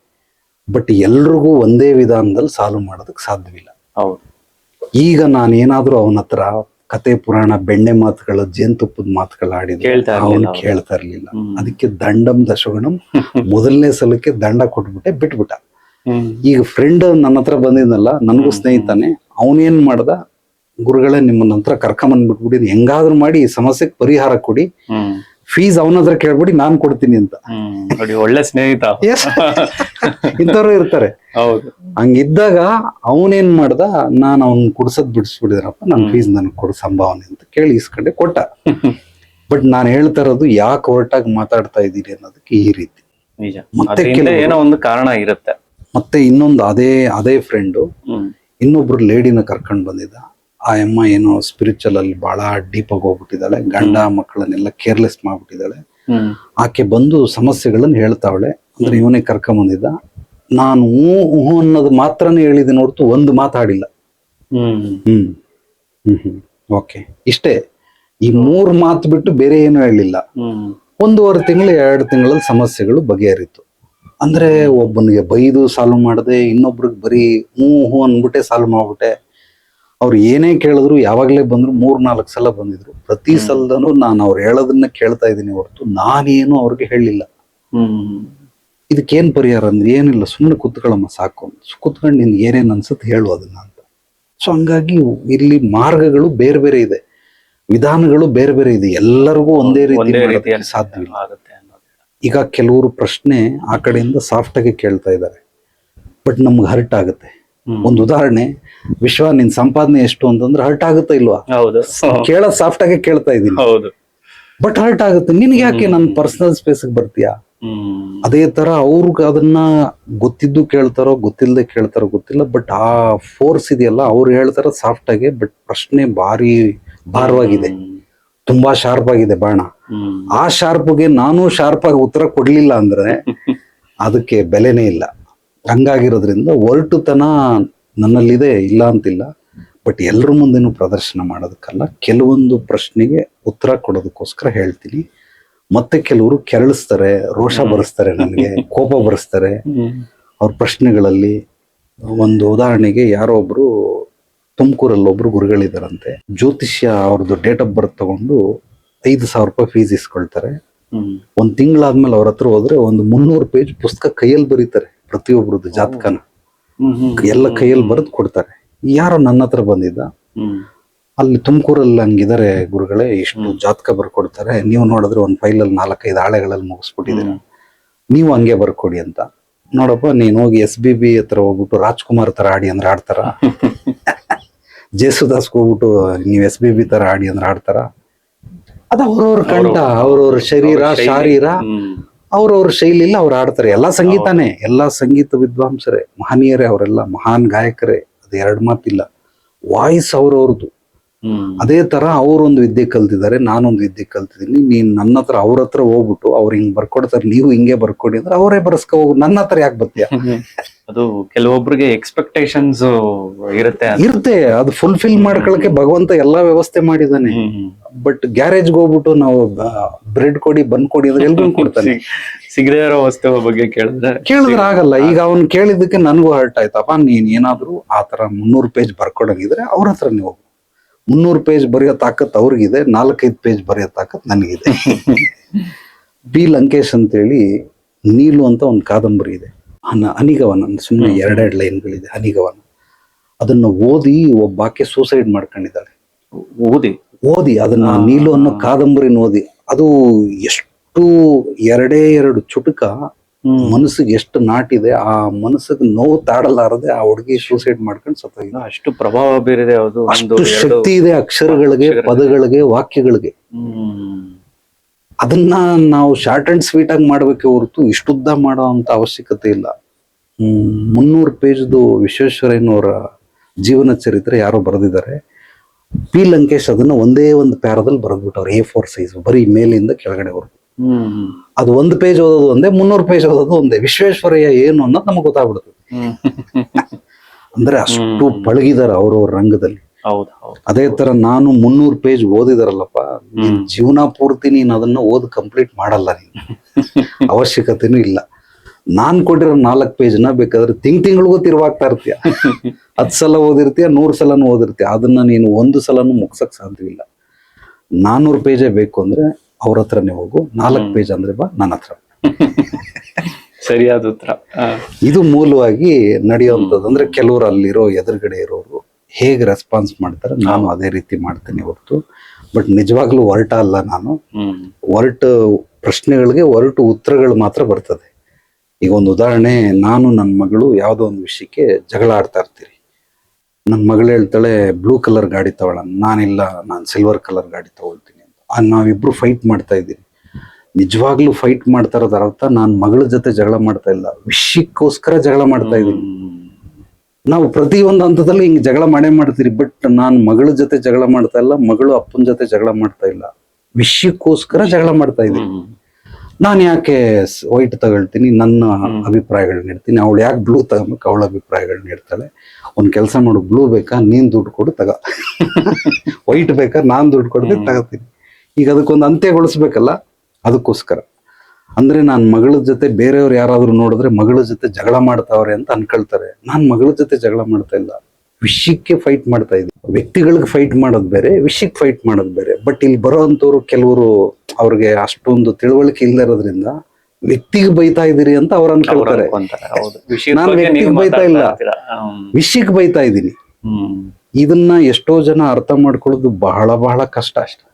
ಬಟ್ ಎಲ್ರಿಗೂ ಒಂದೇ ವಿಧಾನದಲ್ಲಿ ಸಾಲ್ವ್ ಮಾಡೋದಕ್ಕೆ ಸಾಧ್ಯವಿಲ್ಲ. ಈಗ ನಾನೇನಾದ್ರೂ ಅವನ ಹತ್ರ ಕತೆ ಪುರಾಣ, ಬೆಣ್ಣೆ ಮಾತುಗಳು, ಜೇನುತುಪ್ಪದ ಮಾತುಗಳು ಆಡಿದ್ರೆ ಅವನು ಕೇಳ್ತಾ ಇರ್ಲಿಲ್ಲ. ಅದಕ್ಕೆ ದಂಡಂ ದಶಗುಣಂ, ಮೊದಲನೇ ಸಲಕ್ಕೆ ದಂಡ ಕೊಟ್ಬಿಟ್ಟೆ ಬಿಟ್ಬಿಟ್ಟ. ಈಗ ಫ್ರೆಂಡ್ ನನ್ನ ಹತ್ರ ಬಂದಿದ್ನಲ್ಲ, ನನಗೂ ಸ್ನೇಹಿತಾನೆ, ಅವನೇನ್ ಮಾಡ್ದ, ಗುರುಗಳೇ ನಿಮ್ಮನ್ನ ಹತ್ರ ಕರ್ಕೊಂಬಂದ್ಬಿಟ್ಬಿಡಿ, ಹೆಂಗಾದ್ರೂ ಮಾಡಿ ಈ ಸಮಸ್ಯೆಗೆ ಪರಿಹಾರ ಕೊಡಿ, ಫೀಸ್ ಅವನ ಹತ್ರ ಕೇಳ್ಬಿಡಿ, ನಾನ್ ಕೊಡ್ತೀನಿ ಅಂತ. ಒಳ್ಳೆ ಸ್ನೇಹಿತ, ಇಂಥವ್ರು ಇರ್ತಾರೆ. ಹಂಗಿದ್ದಾಗ ಅವನೇನ್ ಮಾಡ್ದ, ನಾನ್ ಅವ್ನ್ ಕುಡ್ಸದ್ ಬಿಡಿಸ್ಬಿಡಿದ್ರಪ್ಪ, ನನ್ ಫೀಸ್ ನನ್ಗೆ ಕೊಡು ಸಂಭಾವನೆ ಅಂತ ಕೇಳಿ ಇಸ್ಕೊಂಡೆ ಕೊಟ್ಟ. ಬಟ್ ನಾನ್ ಹೇಳ್ತಾ ಇರೋದು, ಯಾಕೆ ಹೊರಟಾಗಿ ಮಾತಾಡ್ತಾ ಇದ್ದೀರಿ ಅನ್ನೋದಕ್ಕೆ ಈ ರೀತಿ. ಮತ್ತೆ ಏನೋ ಒಂದು ಕಾರಣ ಇರುತ್ತೆ. ಮತ್ತೆ ಇನ್ನೊಂದು, ಅದೇ ಫ್ರೆಂಡು ಇನ್ನೊಬ್ರು ಲೇಡಿನ ಕರ್ಕೊಂಡ್ ಬಂದಿದ್ದ. ಆ ಅಮ್ಮ ಏನೋ ಸ್ಪಿರಿಚುವಲ್ ಅಲ್ಲಿ ಬಹಳ ಡೀಪ್ ಆಗಿ ಹೋಗ್ಬಿಟ್ಟಿದ್ದಾಳೆ, ಗಂಡ ಮಕ್ಕಳನ್ನೆಲ್ಲ ಕೇರ್ಲೆಸ್ ಮಾಡ್ಬಿಟ್ಟಿದ್ದಾಳೆ. ಆಕೆ ಬಂದು ಸಮಸ್ಯೆಗಳನ್ನ ಹೇಳ್ತಾವಳೆ. ಅಂದ್ರೆ ಇವನೇ ಕರ್ಕೊಂಡ್ ಬಂದಿದ್ದ. ನಾನು ಹೂ ಅನ್ನೋದು ಮಾತ್ರನೇ ಹೇಳಿದ್ದೀನಿ ಹೊರತು ಒಂದು ಮಾತಾಡಿಲ್ಲ. ಓಕೆ, ಇಷ್ಟೇ. ಈ 3 ಮಾತು ಬಿಟ್ಟು ಬೇರೆ ಏನು ಹೇಳಿಲ್ಲ. 1.5 ತಿಂಗಳು 2 ತಿಂಗಳಲ್ಲಿ ಸಮಸ್ಯೆಗಳು ಬಗೆಹರಿತು. ಅಂದ್ರೆ ಒಬ್ಬನಿಗೆ ಬೈದು ಸಾಲ್ವ್ ಮಾಡದೆ, ಇನ್ನೊಬ್ರಿಗೆ ಬರೀ ಹೂ ಅಂದ್ಬಿಟ್ಟೆ ಸಾಲ್ವ್ ಮಾಡ್ಬಿಟ್ಟೆ. ಅವ್ರು ಏನೇ ಕೇಳಿದ್ರು, ಯಾವಾಗ್ಲೇ ಬಂದ್ರು 3-4 ಸಲ ಬಂದಿದ್ರು. ಪ್ರತಿ ಸಲದನು ನಾನು ಅವ್ರು ಹೇಳೋದನ್ನ ಕೇಳ್ತಾ ಇದ್ದೀನಿ ಹೊರತು ನಾನೇನು ಅವ್ರಿಗೆ ಹೇಳಿಲ್ಲ. ಇದಕ್ಕೇನ್ ಪರಿಹಾರ ಅಂದ್ರೆ, ಏನಿಲ್ಲ, ಸುಮ್ಮನೆ ಕುತ್ಕೊಳ್ಳಮ್ಮ ಸಾಕು, ಕುತ್ಕೊಂಡು ನಿನ್ಗೆ ಏನೇನ್ ಅನ್ಸುತ್ತೆ ಹೇಳು ಅದನ್ನ ಅಂತ. ಸೊ ಹಂಗಾಗಿ ಇಲ್ಲಿ ಮಾರ್ಗಗಳು ಬೇರೆ ಬೇರೆ ಇದೆ, ವಿಧಾನಗಳು ಬೇರೆ ಬೇರೆ ಇದೆ, ಎಲ್ಲರಿಗೂ ಒಂದೇ ರೀತಿ ಸಾಧ್ಯವಿಲ್ಲ. ಈಗ ಕೆಲವರು ಪ್ರಶ್ನೆ ಆ ಕಡೆಯಿಂದ ಸಾಫ್ಟ್ ಆಗಿ ಕೇಳ್ತಾ ಇದ್ದಾರೆ, ಬಟ್ ನಮ್ಗೆ ಹರ್ಟ್ ಆಗುತ್ತೆ. ಒಂದು ಉದಾಹರಣೆ, ವಿಶ್ವ ನಿನ್ ಸಂಪಾದನೆ ಎಷ್ಟು ಅಂತಂದ್ರೆ ಹರ್ಟ್ ಆಗುತ್ತಾ ಇಲ್ವಾ? ಕೇಳೋದ್ ಸಾಫ್ಟ್ ಆಗಿ ಕೇಳ್ತಾ ಇದೀನಿ, ಬಟ್ ಹರ್ಟ್ ಆಗುತ್ತೆ. ನಿನ್ಗೆ ಯಾಕೆ ನನ್ನ ಪರ್ಸನಲ್ ಸ್ಪೇಸ್ ಬರ್ತೀಯಾ? ಅದೇ ತರ ಅವ್ರಿಗೆ ಅದನ್ನ ಗೊತ್ತಿದ್ದು ಕೇಳ್ತಾರೋ ಗೊತ್ತಿಲ್ಲದೆ ಕೇಳ್ತಾರೋ ಗೊತ್ತಿಲ್ಲ, ಬಟ್ ಆ ಫೋರ್ಸ್ ಇದೆಯಲ್ಲ, ಅವ್ರು ಹೇಳ್ತಾರ ಸಾಫ್ಟ್ ಆಗಿ, ಬಟ್ ಪ್ರಶ್ನೆ ಭಾರಿ ಭಾರವಾಗಿದೆ, ತುಂಬಾ ಶಾರ್ಪ್ ಆಗಿದೆ ಬಾಣ. ಆ ಶಾರ್ಪ್ಗೆ ನಾನು ಶಾರ್ಪ್ ಆಗಿ ಉತ್ತರ ಕೊಡ್ಲಿಲ್ಲ ಅಂದ್ರೆ ಅದಕ್ಕೆ ಬೆಲೆನೇ ಇಲ್ಲ. ಹಂಗಾಗಿರೋದ್ರಿಂದ ಒರಟುತನ ನನ್ನಲ್ಲಿದೆ, ಇಲ್ಲ ಅಂತಿಲ್ಲ, ಬಟ್ ಎಲ್ರ ಮುಂದೆನೂ ಪ್ರದರ್ಶನ ಮಾಡೋದಕ್ಕಲ್ಲ. ಕೆಲವೊಂದು ಪ್ರಶ್ನೆಗೆ ಉತ್ತರ ಕೊಡೋದಕ್ಕೋಸ್ಕರ ಹೇಳ್ತೀನಿ. ಮತ್ತೆ ಕೆಲವರು ಕೆರಳಿಸ್ತಾರೆ, ರೋಷ ಬರೆಸ್ತಾರೆ, ನನಗೆ ಕೋಪ ಬರೆಸ್ತಾರೆ ಅವ್ರ ಪ್ರಶ್ನೆಗಳಲ್ಲಿ. ಒಂದು ಉದಾಹರಣೆಗೆ, ಯಾರೋ ಒಬ್ರು ತುಮಕೂರಲ್ಲಿ ಒಬ್ರು ಗುರುಗಳಿದಾರಂತೆ, ಜ್ಯೋತಿಷ್ಯ ಅವ್ರದ್ದು ಡೇಟ್ ಆಫ್ ಬರ್ತ್ ತಗೊಂಡು 5,000 ರೂಪಾಯಿ ಫೀಸ್ ಇಸ್ಕೊಳ್ತಾರೆ. ಹ್ಮ್. ಒಂದ್ ತಿಂಗಳಾದ್ಮೇಲೆ ಅವ್ರ ಹತ್ರ ಹೋದ್ರೆ ಒಂದು 300 ಪೇಜ್ ಪುಸ್ತಕ ಕೈಯಲ್ಲಿ ಬರೀತಾರೆ, ಪ್ರತಿಯೊಬ್ಬರದ್ದು ಜಾತಕನ ಎಲ್ಲ ಕೈಯಲ್ಲಿ ಬರೆದು ಕೊಡ್ತಾರೆ. ಯಾರೋ ನನ್ನ ಹತ್ರ ಬಂದಿದ್ದ, ಅಲ್ಲಿ ತುಮಕೂರಲ್ಲಿ ಹಂಗಿದ್ದಾರೆ ಗುರುಗಳೇ, ಇಷ್ಟು ಜಾತಕ ಬರ್ಕೊಡ್ತಾರೆ, ನೀವು ನೋಡಿದ್ರೆ ಒಂದ್ ಫೈಲಲ್ಲಿ 4-5 ಹಾಳೆಗಳಲ್ಲಿ ಮುಗಿಸ್ಬಿಟ್ಟಿದ್ದೀರ, ನೀವು ಹಂಗೆ ಬರ್ಕೊಡಿ ಅಂತ. ನೋಡಪ್ಪ, ನೀನ್ ಹೋಗಿ SBB ಹತ್ರ ಹೋಗ್ಬಿಟ್ಟು ರಾಜ್ಕುಮಾರ್ ತರ ಆಡಿ ಅಂದ್ರೆ ಆಡ್ತಾರ? ಜೇಸುದಾಸ್ ಹೋಗ್ಬಿಟ್ಟು ನೀವು SBB ತರ ಆಡಿ ಅಂದ್ರೆ ಆಡ್ತಾರ? ಅದ ಅವ್ರವ್ರ ಕಂಠ, ಅವ್ರವ್ರ ಶರೀರ ಶಾರೀರ, ಅವ್ರವ್ರ ಶೈಲಿಲ್ಲ ಅವ್ರು ಆಡ್ತಾರೆ. ಎಲ್ಲಾ ಸಂಗೀತನೇ, ಎಲ್ಲಾ ಸಂಗೀತ ವಿದ್ವಾಂಸರೇ, ಮಹನೀಯರೇ, ಅವರೆಲ್ಲ ಮಹಾನ್ ಗಾಯಕರೇ, ಅದು ಎರಡು ಮಾತಿಲ್ಲ. ವಾಯ್ಸ್ ಅವ್ರವ್ರದ್ದು. ಅದೇ ತರ ಅವ್ರೊಂದು ವಿದ್ಯೆ ಕಲ್ತಿದ್ದಾರೆ, ನಾನೊಂದು ವಿದ್ಯೆ ಕಲ್ತಿದ್ದೀನಿ. ನೀನ್ ನನ್ನ ಹತ್ರ ಅವ್ರ ಹತ್ರ ಹೋಗ್ಬಿಟ್ಟು ಅವ್ರು ಹಿಂಗ್ ಬರ್ಕೊಡ್ತಾರೆ, ನೀವು ಹಿಂಗೆ ಬರ್ಕೊಡಿ ಅಂದ್ರೆ ಅವರೇ ಬರ್ಸ್ಕೊ ಹೋಗು, ನನ್ನ ಹತ್ರ ಯಾಕೆ ಬರ್ತೀಯ? ಅದು ಕೆಲವೊಬ್ರಿಗೆ ಎಕ್ಸ್ಪೆಕ್ಟೇಷನ್ಸ್ ಇರುತ್ತೆ, ಅದು ಫುಲ್ಫಿಲ್ ಮಾಡ್ಕೊಳಕ್ಕೆ ಭಗವಂತ ಎಲ್ಲಾ ವ್ಯವಸ್ಥೆ ಮಾಡಿದಾನೆ. ಬಟ್ ಗ್ಯಾರೇಜ್ಗೆ ಹೋಗ್ಬಿಟ್ಟು ನಾವು ಬ್ರೆಡ್ ಕೊಡಿ ಬನ್ ಕೊಡಿ ಅಂದ್ರೆ ಎಲ್ರಿಗೂ ಕೊಡ್ತಾನೆ. ಸಿಗದೇ ಇರೋ ವಸ್ತು ಬಗ್ಗೆ ಕೇಳಿದ್ರೆ ಆಗಲ್ಲ. ಈಗ ಅವ್ನು ಕೇಳಿದ್ದಕ್ಕೆ ನನ್ಗೂ ಹರ್ಟ್ ಆಯ್ತಪ್ಪ. ನೀನ್ ಏನಾದ್ರು ಆತರ 300 ಪೇಜ್ ಬರ್ಕೊಡಂಗಿದ್ರೆ ಅವ್ರ ಹತ್ರ ನೀವು 300 ಪೇಜ್ ಬರೆಯೋ ತಾಕತ್ ಅವ್ರಿಗಿದೆ, 4-5 ಪೇಜ್ ಬರೆಯೋ ತಾಕತ್ ನನಗಿದೆ. ಬಿ ಲಂಕೇಶ್ ಅಂತೇಳಿ ನೀಲು ಅಂತ ಒಂದು ಕಾದಂಬರಿ ಇದೆ, ಹನಿಗವನ, ಸುಮ್ಮನೆ 2 ಲೈನ್ಗಳಿದೆ. ಹನಿಗವನ ಅದನ್ನ ಓದಿ ಒಬ್ಬಾಕೆ ಸೂಸೈಡ್ ಮಾಡ್ಕೊಂಡಿದ್ದಾಳೆ. ಓದಿ ಅದನ್ನ, ನೀಲು ಅನ್ನೋ ಕಾದಂಬರಿನ ಓದಿ, ಅದು ಎಷ್ಟು 2 ಚುಟುಕ ಮನಸ್ಸಿಗೆ ಎಷ್ಟು ನಾಟಿದೆ. ಆ ಮನಸ್ಸಿಗೆ ನೋವು ತಾಡಲಾರದೆ ಆ ಹುಡುಗಿ ಸೂಸೈಡ್ ಮಾಡ್ಕೊಂಡು ಸತ್ತೋಗಿದೆ. ಅಷ್ಟು ಪ್ರಭಾವ ಬೀರಿದೆ, ಅಷ್ಟು ಶಕ್ತಿ ಇದೆ ಅಕ್ಷರಗಳಿಗೆ, ಪದಗಳಿಗೆ, ವಾಕ್ಯಗಳಿಗೆ. ಅದನ್ನ ನಾವು ಶಾರ್ಟ್ ಅಂಡ್ ಸ್ವೀಟ್ ಆಗಿ ಮಾಡ್ಬೇಕೆ ಹೊರತು ಇಷ್ಟುದ್ದ ಮಾಡೋ ಅಂತ ಅವಶ್ಯಕತೆ ಇಲ್ಲ. 300 ಪೇಜ್ದು ವಿಶ್ವೇಶ್ವರಯ್ಯನವರ ಜೀವನ ಚರಿತ್ರೆ ಯಾರೋ ಬರೆದಿದ್ದಾರೆ. ಪಿ ಲಂಕೇಶ್ ಅದನ್ನ ಒಂದೇ ಒಂದು ಪ್ಯಾರದಲ್ಲಿ ಬರೆದ್ಬಿಟ್ಟವ್ರು, A4 ಸೈಜ್, ಬರೀ ಮೇಲಿಂದ ಕೆಳಗಡೆವರೆಗೂ. ಅದು 1 ಪೇಜ್ ಓದೋದು ಒಂದೇ, 300 ಪೇಜ್ ಓದೋದು ಒಂದೇ. ವಿಶ್ವೇಶ್ವರಯ್ಯ ಏನು ಅನ್ನೋದು ನಮಗೆ ಗೊತ್ತಾಗ್ಬಿಡುತ್ತೆ. ಅಂದ್ರೆ ಅಷ್ಟು ಪಳಗಿದಾರ ಅವ್ರವ್ರ ರಂಗದಲ್ಲಿ. ಅದೇ ತರ ನಾನು 300 ಪೇಜ್ ಓದಿದಾರಲ್ಲಪ್ಪ, ನಿನ್ ಜೀವನ ಪೂರ್ತಿ ನೀನ್ ಅದನ್ನ ಕಂಪ್ಲೀಟ್ ಮಾಡಲ್ಲ, ನೀನು ಅವಶ್ಯಕತೆನೂ ಇಲ್ಲ. ನಾನ್ ಕೊಟ್ಟಿರೋ 4 ಪೇಜ್ನ ಬೇಕಾದ್ರೆ ತಿಂಗಳಿಗೂ ತಿರುವಾಗ್ತಾ ಇರ್ತೀಯ. 10 ಸಲ ಓದಿರ್ತೀಯ, 100 ಸಲನೂ ಓದಿರ್ತೀಯ, ಅದನ್ನ ನೀನು 1 ಸಲನೂ ಮುಗ್ಸಕ್ ಸಾಧ್ಯವಿಲ್ಲ. 400 ಪೇಜೇ ಬೇಕು ಅಂದ್ರೆ ಅವ್ರ ಹತ್ರನೇ ಹೋಗು, 4 ಪೇಜ್ ಅಂದ್ರೆ ಬಾ ನನ್ನ ಹತ್ರ. ಸರಿಯಾದ ಉತ್ತರ. ಇದು ಮೂಲವಾಗಿ ನಡೆಯುವಂಥದ್ದು. ಅಂದ್ರೆ ಕೆಲವರು ಅಲ್ಲಿರೋ ಎದುರುಗಡೆ ಇರೋರು ಹೇಗೆ ರೆಸ್ಪಾನ್ಸ್ ಮಾಡ್ತಾರೆ, ನಾನು ಅದೇ ರೀತಿ ಮಾಡ್ತೇನೆ ಹೊರತು. ಬಟ್ ನಿಜವಾಗ್ಲೂ ಹೊರಟ ಅಲ್ಲ ನಾನು. ಹೊರಟು ಪ್ರಶ್ನೆಗಳಿಗೆ ಹೊರಟು ಉತ್ತರಗಳು ಮಾತ್ರ ಬರ್ತದೆ. ಈಗ ಒಂದು ಉದಾಹರಣೆ, ನಾನು ನನ್ನ ಮಗಳು ಯಾವುದೋ ಒಂದು ವಿಷಯಕ್ಕೆ ಜಗಳ ಆಡ್ತಾ ಇರ್ತೀರಿ. ನನ್ನ ಮಗಳು ಹೇಳ್ತಾಳೆ ಬ್ಲೂ ಕಲರ್ ಗಾಡಿ ತಗೊಳ್ಳೋಣ, ನಾನಿಲ್ಲ ನಾನು ಸಿಲ್ವರ್ ಕಲರ್ ಗಾಡಿ ತಗೊಳ್ತೀನಿ ಅಂತ. ನಾವಿಬ್ರು ಫೈಟ್ ಮಾಡ್ತಾ ಇದ್ದೀವಿ. ನಿಜವಾಗ್ಲೂ ಫೈಟ್ ಮಾಡ್ತಾ ಇರೋದ್ರ ಅರ್ಥ ನಾನು ಮಗಳ ಜೊತೆ ಜಗಳ ಮಾಡ್ತಾ ಇಲ್ಲ, ವಿಷಯಕ್ಕೋಸ್ಕರ ಜಗಳ ಮಾಡ್ತಾ ಇದ್ದೀನಿ. ನಾವು ಪ್ರತಿಯೊಂದು ಹಂತದಲ್ಲೂ ಹಿಂಗ್ ಜಗಳ ಮಾಡೇ ಮಾಡ್ತೀರಿ. ಬಟ್ ನಾನು ಮಗಳ ಜೊತೆ ಜಗಳ ಮಾಡ್ತಾ ಇಲ್ಲ, ಮಗಳು ಅಪ್ಪನ ಜೊತೆ ಜಗಳ ಮಾಡ್ತಾ ಇಲ್ಲ, ವಿಷಯಕ್ಕೋಸ್ಕರ ಜಗಳ ಮಾಡ್ತಾ ಇದ್ದೀನಿ. ನಾನು ಯಾಕೆ ವೈಟ್ ತಗೊಳ್ತೀನಿ, ನನ್ನ ಅಭಿಪ್ರಾಯಗಳನ್ನ ಇಡ್ತೀನಿ, ಅವಳು ಯಾಕೆ ಬ್ಲೂ ತಗೋಬೇಕು, ಅವಳ ಅಭಿಪ್ರಾಯಗಳನ್ನ ಇಡ್ತಾಳೆ. ಒಂದ್ ಕೆಲಸ ಮಾಡು, ಬ್ಲೂ ಬೇಕಾ ನೀನ್ ದುಡ್ಡು ಕೊಡು ತಗ, ವೈಟ್ ಬೇಕಾ ನಾನ್ ದುಡ್ಡು ಕೊಡ್ಬೇಕು ತಗೋತೀನಿ. ಈಗ ಅದಕ್ಕೊಂದು ಅಂತ್ಯಗೊಳಿಸ್ಬೇಕಲ್ಲ, ಅದಕ್ಕೋಸ್ಕರ. ಅಂದ್ರೆ ನಾನ್ ಮಗಳ ಜೊತೆ ಬೇರೆಯವ್ರು ಯಾರಾದ್ರೂ ನೋಡಿದ್ರೆ ಮಗಳ ಜೊತೆ ಜಗಳ ಮಾಡ್ತಾವ್ರೆ ಅಂತ ಅನ್ಕೊಳ್ತಾರೆ. ನಾನ್ ಮಗಳ ಜೊತೆ ಜಗಳ ಮಾಡ್ತಾ ಇಲ್ಲ, ವಿಷಯಕ್ಕೆ ಫೈಟ್ ಮಾಡ್ತಾ ಇದ್ದೀನಿ. ವ್ಯಕ್ತಿಗಳಿಗೆ ಫೈಟ್ ಮಾಡೋದು ಬೇರೆ, ವಿಷಯಕ್ಕೆ ಫೈಟ್ ಮಾಡೋದು ಬೇರೆ. ಬಟ್ ಇಲ್ಲಿ ಬರೋ ಅಂತವ್ರು ಕೆಲವರು ಅವ್ರಿಗೆ ಅಷ್ಟೊಂದು ತಿಳುವಳಿಕೆ ಇಲ್ಲದಿರೋದ್ರಿಂದ ವ್ಯಕ್ತಿಗೆ ಬೈತಾ ಇದೀರಿ ಅಂತ ಅವ್ರು ಅನ್ಕೊಳ್ತಾರೆ. ನಾನು ವ್ಯಕ್ತಿಗೆ ಬೈತಾ ಇಲ್ಲ, ವಿಷಯಕ್ಕೆ ಬೈತಾ ಇದ್ದೀನಿ. ಇದನ್ನ ಎಷ್ಟೋ ಜನ ಅರ್ಥ ಮಾಡ್ಕೊಳ್ಳೋದು ಬಹಳ ಬಹಳ ಕಷ್ಟ ಅಷ್ಟೆ.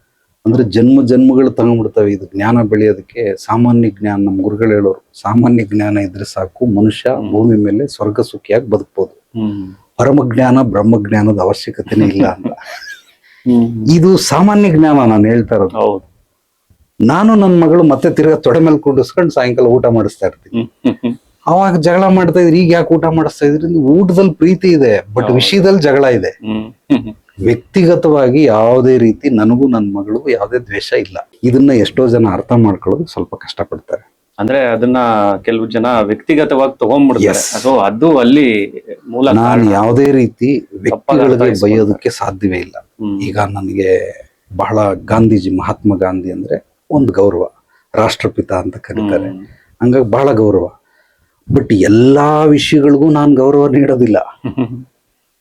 ಅಂದ್ರೆ ಜನ್ಮಗಳು ತಗೊಂಡ್ಬಿಡ್ತವೆ ಇದು ಜ್ಞಾನ ಬೆಳೆಯೋದಕ್ಕೆ. ಸಾಮಾನ್ಯ ಜ್ಞಾನ, ನಮ್ಮ ಗುರುಗಳು ಹೇಳೋರು, ಸಾಮಾನ್ಯ ಜ್ಞಾನ ಇದ್ರೆ ಸಾಕು ಮನುಷ್ಯ ಭೂಮಿ ಮೇಲೆ ಸ್ವರ್ಗ ಸುಖಿಯಾಗಿ ಬದುಕ್ಬೋದು. ಪರಮಜ್ಞಾನ ಬ್ರಹ್ಮಜ್ಞಾನದ ಅವಶ್ಯಕತೆನೇ ಇಲ್ಲ ಅಂತ. ಇದು ಸಾಮಾನ್ಯ ಜ್ಞಾನ ನಾನು ಹೇಳ್ತಾ ಇರೋದು. ನಾನು ನನ್ನ ಮಗಳು ಮತ್ತೆ ತಿರ್ಗಾ ತೊಡೆ ಮೇಲೆ ಕುಂಡಿಸ್ಕೊಂಡು ಸಾಯಂಕಾಲ ಊಟ ಮಾಡಿಸ್ತಾ ಇರ್ತೀನಿ. ಅವಾಗ ಜಗಳ ಮಾಡ್ತಾ ಇದ್ರಿ, ಈಗ ಯಾಕೆ ಊಟ ಮಾಡಿಸ್ತಾ ಇದ್ರಿ? ಊಟದಲ್ಲಿ ಪ್ರೀತಿ ಇದೆ, ಬಟ್ ವಿಷಯದಲ್ಲಿ ಜಗಳ ಇದೆ. ವ್ಯಕ್ತಿಗತವಾಗಿ ಯಾವುದೇ ರೀತಿ ನನಗೂ ನನ್ನ ಮಗಳಿಗೂ ಯಾವುದೇ ದ್ವೇಷ ಇಲ್ಲ. ಇದನ್ನ ಎಷ್ಟೋ ಜನ ಅರ್ಥ ಮಾಡ್ಕೊಳ್ಳೋದು ಸ್ವಲ್ಪ ಕಷ್ಟಪಡ್ತಾರೆ. ಅಂದ್ರೆ ಅದನ್ನ ಕೆಲವು ಜನ ವ್ಯಕ್ತಿಗತವಾಗಿ ತಗೊಂಡ್ಬಿಡ್ತಾರೆ. ಅದು ಅಲ್ಲಿ ಮೂಲ. ನಾನು ಯಾವುದೇ ರೀತಿ ವ್ಯಕ್ತಿಗಳಿಗೆ ಬೈಯೋದಕ್ಕೆ ಸಾಧ್ಯವೇ ಇಲ್ಲ. ಈಗ ನನಗೆ ಬಹಳ ಗಾಂಧೀಜಿ, ಮಹಾತ್ಮ ಗಾಂಧಿ ಅಂದ್ರೆ ಒಂದು ಗೌರವ, ರಾಷ್ಟ್ರಪಿತ ಅಂತ ಕರೀತಾರೆ, ಹಂಗಾಗಿ ಬಹಳ ಗೌರವ. ಬಟ್ ಎಲ್ಲಾ ವಿಷಯಗಳಿಗೂ ನಾನು ಗೌರವ ನೀಡೋದಿಲ್ಲ.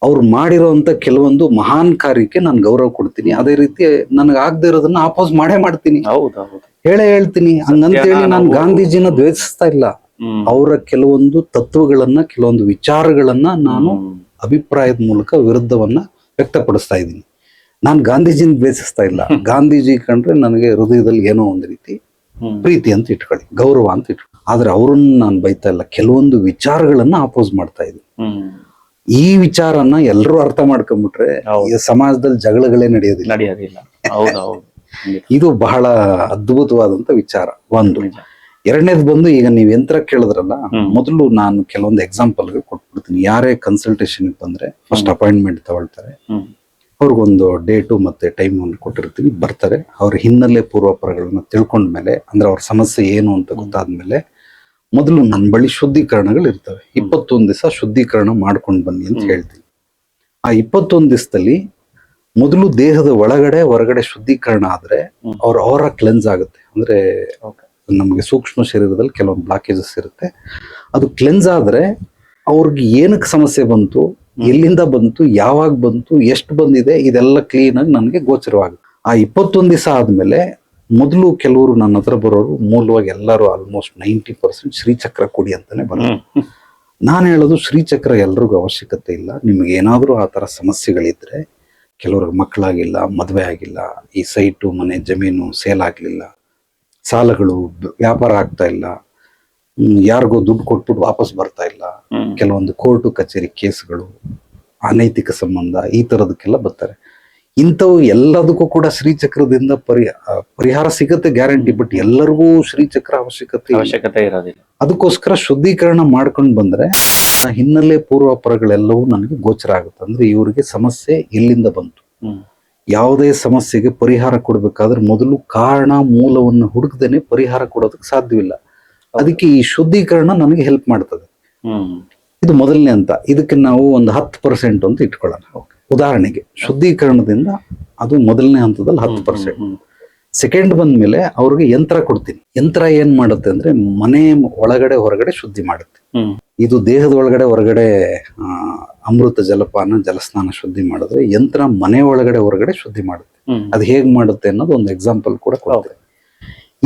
ಅವ್ರು ಮಾಡಿರೋಂತ ಕೆಲವೊಂದು ಮಹಾನ್ ಕಾರ್ಯಕ್ಕೆ ನಾನು ಗೌರವ ಕೊಡ್ತೀನಿ. ಅದೇ ರೀತಿ ನನಗೆ ಆಗದೆ ಇರೋದನ್ನ ಆಪೋಸ್ ಮಾಡೇ ಮಾಡ್ತೀನಿ, ಹೌದೌದು. ಹೇಳ್ತೀನಿ. ಹಂಗಂತೇಳಿ ನಾನು ಗಾಂಧೀಜಿನ ದ್ವೇಷಿಸ್ತಾ ಇಲ್ಲ. ಅವರ ಕೆಲವೊಂದು ತತ್ವಗಳನ್ನ, ಕೆಲವೊಂದು ವಿಚಾರಗಳನ್ನ ನಾನು ಅಭಿಪ್ರಾಯದ ಮೂಲಕ ವಿರುದ್ಧವನ್ನ ವ್ಯಕ್ತಪಡಿಸ್ತಾ ಇದ್ದೀನಿ. ನಾನು ಗಾಂಧೀಜಿನ ದ್ವೇಷಿಸ್ತಾ ಇಲ್ಲ. ಗಾಂಧೀಜಿ ಕಂಡ್ರೆ ನನಗೆ ಹೃದಯದಲ್ಲಿ ಏನೋ ಒಂದು ರೀತಿ ಪ್ರೀತಿ ಅಂತ ಇಟ್ಕೊಳ್ಳಿ, ಗೌರವ ಅಂತ ಇಟ್ಕೊಳ್ಳಿ. ಆದ್ರೆ ಅವ್ರನ್ನ ನಾನು ಬೈತಾ ಇಲ್ಲ, ಕೆಲವೊಂದು ವಿಚಾರಗಳನ್ನ ಅಪೋಸ್ ಮಾಡ್ತಾ ಇದ್ದೀನಿ. ಈ ವಿಚಾರನ ಎಲ್ಲರೂ ಅರ್ಥ ಮಾಡ್ಕೊಂಡ್ಬಿಟ್ರೆ ಈ ಸಮಾಜದಲ್ಲಿ ಜಗಳಗಳೇ ನಡೆಯೋದಿಲ್ಲ. ಇದು ಬಹಳ ಅದ್ಭುತವಾದಂತ ವಿಚಾರ. ಒಂದು ಎರಡನೇದು ಬಂದು, ಈಗ ನೀವ್ ಯಂತ್ರ ಕೇಳಿದ್ರಲ್ಲ, ಮೊದಲು ನಾನು ಕೆಲವೊಂದು ಎಕ್ಸಾಂಪಲ್ಗಳು ಕೊಟ್ಬಿಡ್ತೀನಿ. ಯಾರೇ ಕನ್ಸಲ್ಟೇಷನ್ ಬಂದ್ರೆ ಫಸ್ಟ್ ಅಪಾಯಿಂಟ್ಮೆಂಟ್ ತಗೊಳ್ತಾರೆ, ಅವ್ರಿಗೊಂದು ಡೇಟು ಮತ್ತೆ ಟೈಮ್ ಅನ್ನು ಕೊಟ್ಟಿರ್ತೀನಿ, ಬರ್ತಾರೆ. ಅವ್ರ ಹಿನ್ನೆಲೆ ಪೂರ್ವಾಪರಗಳನ್ನ ತಿಳ್ಕೊಂಡ್ಮೇಲೆ, ಅಂದ್ರೆ ಅವ್ರ ಸಮಸ್ಯೆ ಏನು ಅಂತ ಗೊತ್ತಾದ್ಮೇಲೆ, ಮೊದಲು ನನ್ನ ಬಳಿ ಶುದ್ಧೀಕರಣಗಳು ಇರ್ತವೆ. 21 ದಿವಸ ಶುದ್ಧೀಕರಣ ಮಾಡ್ಕೊಂಡು ಬನ್ನಿ ಅಂತ ಹೇಳ್ತೀನಿ. ಆ 21 ದಿವಸದಲ್ಲಿ ಮೊದಲು ದೇಹದ ಒಳಗಡೆ ಹೊರಗಡೆ ಶುದ್ಧೀಕರಣ ಆದ್ರೆ ಅವ್ರ ಅವರ ಕ್ಲೆನ್ಸ್ ಆಗುತ್ತೆ. ಅಂದ್ರೆ ನಮ್ಗೆ ಸೂಕ್ಷ್ಮ ಶರೀರದಲ್ಲಿ ಕೆಲವೊಂದು ಬ್ಲಾಕೇಜಸ್ ಇರುತ್ತೆ. ಅದು ಕ್ಲೆನ್ಸ್ ಆದ್ರೆ ಅವ್ರಿಗೆ ಏನಕ್ಕೆ ಸಮಸ್ಯೆ ಬಂತು, ಎಲ್ಲಿಂದ ಬಂತು, ಯಾವಾಗ ಬಂತು, ಎಷ್ಟು ಬಂದಿದೆ, ಇದೆಲ್ಲ ಕ್ಲೀನ್ ಆಗಿ ನನಗೆ ಗೋಚರವಾಗುತ್ತೆ. ಆ 21 ದಿವಸ ಆದ್ಮೇಲೆ ಮೊದಲು ಕೆಲವರು ನನ್ನ ಹತ್ರ ಬರೋರು ಮೂಲವಾಗಿ ಎಲ್ಲರೂ ಆಲ್ಮೋಸ್ಟ್ 90% ಶ್ರೀಚಕ್ರ ಕೊಡಿ ಅಂತಾನೆ ಬರೋದು. ನಾನು ಹೇಳೋದು ಶ್ರೀಚಕ್ರ ಎಲ್ರಿಗೂ ಅವಶ್ಯಕತೆ ಇಲ್ಲ. ನಿಮ್ಗೆ ಏನಾದ್ರೂ ಆ ತರ ಸಮಸ್ಯೆಗಳಿದ್ರೆ, ಕೆಲವ್ರಿಗೆ ಮಕ್ಕಳಾಗಿಲ್ಲ, ಮದುವೆ ಆಗಿಲ್ಲ, ಈ ಸೈಟು ಮನೆ ಜಮೀನು ಸೇಲ್ ಆಗ್ಲಿಲ್ಲ, ಸಾಲಗಳು, ವ್ಯಾಪಾರ ಆಗ್ತಾ ಇಲ್ಲ, ಯಾರಿಗೋ ದುಡ್ಡು ಕೊಟ್ಬಿಟ್ಟು ವಾಪಸ್ ಬರ್ತಾ ಇಲ್ಲ, ಕೆಲವೊಂದು ಕೋರ್ಟು ಕಚೇರಿ ಕೇಸ್ಗಳು, ಅನೈತಿಕ ಸಂಬಂಧ, ಈ ತರದಕ್ಕೆಲ್ಲ ಬರ್ತಾರೆ. ಇಂಥವು ಎಲ್ಲದಕ್ಕೂ ಕೂಡ ಶ್ರೀಚಕ್ರದಿಂದ ಪರಿಹಾರ ಸಿಗತ್ತೆ ಗ್ಯಾರಂಟಿ. ಬಟ್ ಎಲ್ಲರಿಗೂ ಶ್ರೀಚಕ್ರ ಅವಶ್ಯಕತೆ ಇರೋದಿಲ್ಲ. ಅದಕ್ಕೋಸ್ಕರ ಶುದ್ಧೀಕರಣ ಮಾಡ್ಕೊಂಡು ಬಂದ್ರೆ ಹಿನ್ನೆಲೆ ಪೂರ್ವಾಪರಗಳೆಲ್ಲವೂ ನನಗೆ ಗೋಚರ ಆಗುತ್ತೆ. ಅಂದ್ರೆ ಇವ್ರಿಗೆ ಸಮಸ್ಯೆ ಎಲ್ಲಿಂದ ಬಂತು, ಯಾವುದೇ ಸಮಸ್ಯೆಗೆ ಪರಿಹಾರ ಕೊಡ್ಬೇಕಾದ್ರೆ ಮೊದಲು ಕಾರಣ ಮೂಲವನ್ನು ಹುಡುಕದೇನೆ ಪರಿಹಾರ ಕೊಡೋದಕ್ಕೆ ಸಾಧ್ಯವಿಲ್ಲ. ಅದಕ್ಕೆ ಈ ಶುದ್ಧೀಕರಣ ನನಗೆ ಹೆಲ್ಪ್ ಮಾಡ್ತದೆ. ಇದು ಮೊದಲನೇ ಹಂತ. ಇದಕ್ಕೆ ನಾವು ಒಂದು 10% ಅಂತ ಇಟ್ಕೊಳ್ಳೋಣ. ಉದಾಹರಣೆಗೆ ಶುದ್ಧೀಕರಣದಿಂದ ಅದು ಮೊದಲನೇ ಹಂತದಲ್ಲಿ 10%. ಸೆಕೆಂಡ್ ಬಂದ್ಮೇಲೆ ಅವ್ರಿಗೆ ಯಂತ್ರ ಕೊಡ್ತೀನಿ. ಯಂತ್ರ ಏನ್ ಮಾಡುತ್ತೆ ಅಂದ್ರೆ ಮನೆ ಒಳಗಡೆ ಹೊರಗಡೆ ಶುದ್ಧಿ ಮಾಡುತ್ತೆ. ಇದು ದೇಹದ ಒಳಗಡೆ ಹೊರಗಡೆ ಅಮೃತ ಜಲಪಾನ ಜಲಸ್ನಾನ ಶುದ್ಧಿ ಮಾಡಿದ್ರೆ, ಯಂತ್ರ ಮನೆ ಒಳಗಡೆ ಹೊರಗಡೆ ಶುದ್ಧಿ ಮಾಡುತ್ತೆ. ಅದು ಹೇಗ್ ಮಾಡುತ್ತೆ ಅನ್ನೋದು ಒಂದು ಎಕ್ಸಾಂಪಲ್ ಕೂಡ ಕೊಡ್ತೇವೆ.